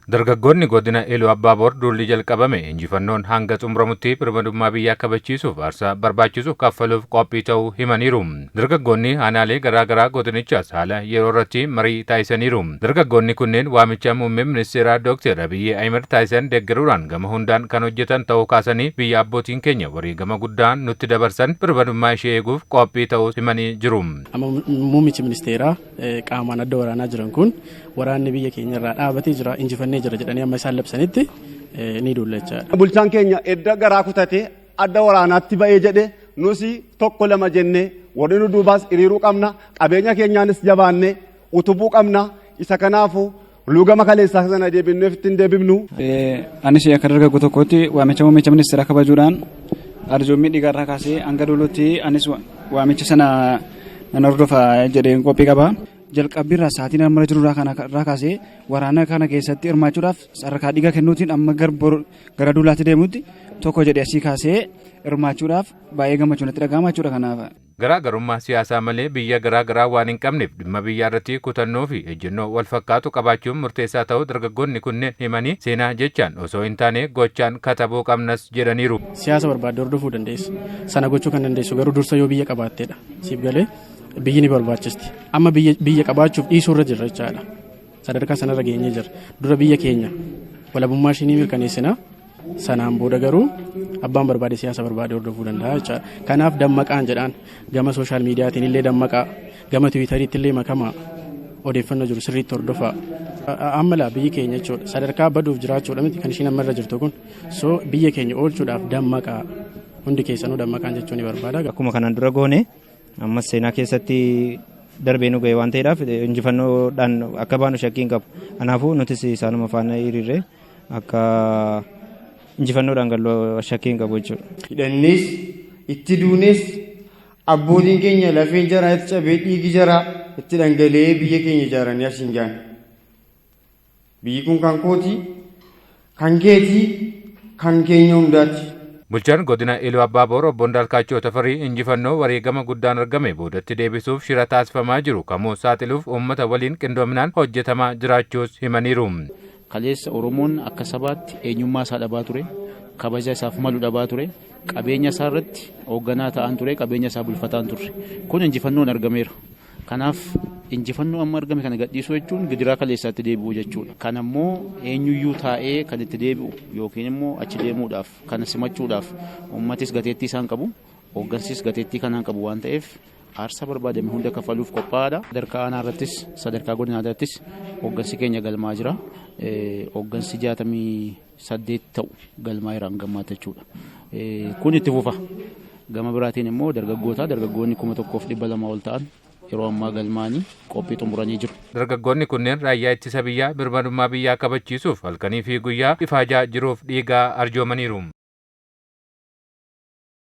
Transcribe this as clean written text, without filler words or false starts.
Dargaggoonni godina Iluu Abbaaboor duulli jalqabame injifannoon hanga xumuramutti birmadummaa biyyaa kabachiisuuf aarsaa barbaachisu kaffaluuf qophii ta'uu himaniiru. Dargaggoonni aanaalee garaa garaa godinichaas haala yeroo irratti marii taasisaniiru. Dargaggoonni kunneen waamicha muummee ministeeraa Dr. Abiyyi Ahmed taasisan deeggaruudhaan gama hundaan kan hojjetan ta'uu kaasanii biyya abbootiin keenya wareegama guddaan nutti dabarsan birmadummaa ishee eeguuf qophii ta'uu himanii jiru. Muummichi ministeeraa qaamaan adda waraanaa jiran kun waraanni biyya keenya irraa dhaabatee jira injifannee jira jedhanii amma isaan labsanitti ni duullachaa. Bulchaan keenya edda garaa kutatee adda waraanaatti ba'ee jedhe nusi tokko lama jennee warri nu duubaas hiriiruu qabna qabeenya keenyaanis jabaannee utubuu qabna isa kanaafu luugama kaleessaa sana deebinneef ittiin deebifnu. Anis akka dargaggoo tokkotti waamicha muummicha ministeeraa kabajuudhaan arjoommii dhiigarraa kaasee hanga duulutti anis waamicha sana nan hordofaa jedheen qophii qaba. Jalqabbiirraa sa'aatiin amma jirurraa kana kaasee waraana kana keessatti hirmaachuudhaaf sadarkaa dhiiga kennuutiin amma gara duulaatti deemutti tokko jedhee asii kaasee hirmaachuudhaaf baay'ee gammachuun itti dhaga'ama jechuudha kanaaf. Garaagarummaa siyaasaa malee biyya garaa garaa waan hin qabneef dhimma biyyaa irratti kutannoo fi ejjennoo wal fakkaatu qabaachuun murteessaa ta'uu dargaggoonni kunneen himanii seenaa jechaan osoo hin taane gochaan katabuu qabnas jedhaniiru. Siyaasa barbaadde hordofuu dandeessu. Sana gochuu kan dandeessu garuu dursa yoo biyya qabaatteedha. Siif galee biyyi ni barbaachisti. Amma biyya qabaachuuf dhiisuu irra jirra jechaadha. Sadarkaa sanarra geenyee jira. Dura biyya keenya walabummaa ishii ni mirkaneessina. Sanaan booda garuu abbaan barbaade siyaasa barbaade hordofuu danda'a jechaadha. Kanaaf dammaqaan jedhaan gama sooshaal miidiyaatiin illee dammaqaa gama tiwiitariitti illee makamaa odeeffannoo jiru sirriitti hordofaa. Ammalaa biyyi keenya jechuudha sadarkaa baduuf jiraachuudha miti kan ishiin ammarra jirtu kun soo biyya keenya oolchuudhaaf dammaqaa hundi keessanuu dammaqaan jechuun ni barbaada. Akkuma kanaan dura goone ammas seenaa keessatti darbee nu ga'e waan ta'eedhaaf injifannoodhaan akka baanu shakkii hin qabu. Kanaafuu nutis isaanuma faana hiriirre akka injifannoodhaan galuu shakkii hin qabu jechuudha. Hidhannees itti duunees abbootiin keenya lafeen jaraa itti cabee dhiigi jaraa itti dhangala'ee biyya keenya ijaaranii as hin gaane. Biyyi kun kan kooti, kan keetii, kan keenya hundaati. Bulchaan godina Iluu Abbaaboor obbo Ndaalkaachoo Tafarii injifannoo wareegama guddaan argame boodatti deebisuuf shira taasifamaa jiru kamuu saaxiluuf uummata waliin qindoominaan hojjetamaa jiraachuus himaniiru. Kaleessa Oromoon akka sabaatti eenyummaa isaa dhabaa ture, kabaja isaaf malu dhabaa ture, qabeenya isaa irratti hoogganaa ta'an ture, qabeenya isaa bulfataan turre. Kun injifannoon argameera. Kanaaf injifannoo amma argame kana gadhiisuu jechuun gidiraa kaleessaatti deebi'uu jechuudha. Kan ammoo eenyuyyuu taa'ee kan itti deebi'u yookiin immoo achi deemuudhaaf kan simachuudhaaf uummatis gateettii isaan qabu, hooggansis gateettii kanaan qabu waan ta'eef aarsaa barbaadame hunda kaffaluuf qophaa'aadha. Sadarkaa aanaa irrattis sadarkaa godinaa irrattis hooggansi keenya galmaa jira. Hooggansi 68 ta'u galmaa irraan gammaata jechuudha. Kun itti fufa. Gama biraatiin immoo dargaggoonni 1200 ol ta'an yeroo ammaa galmaanii qophii xumuranii jiru. Dargaggoonni kunneen raayyaa ittisa biyyaa birmadummaa biyyaa kabachiisuuf halkanii fi guyyaa ifaajaa jiruuf dhiigaa arjoomaniiru.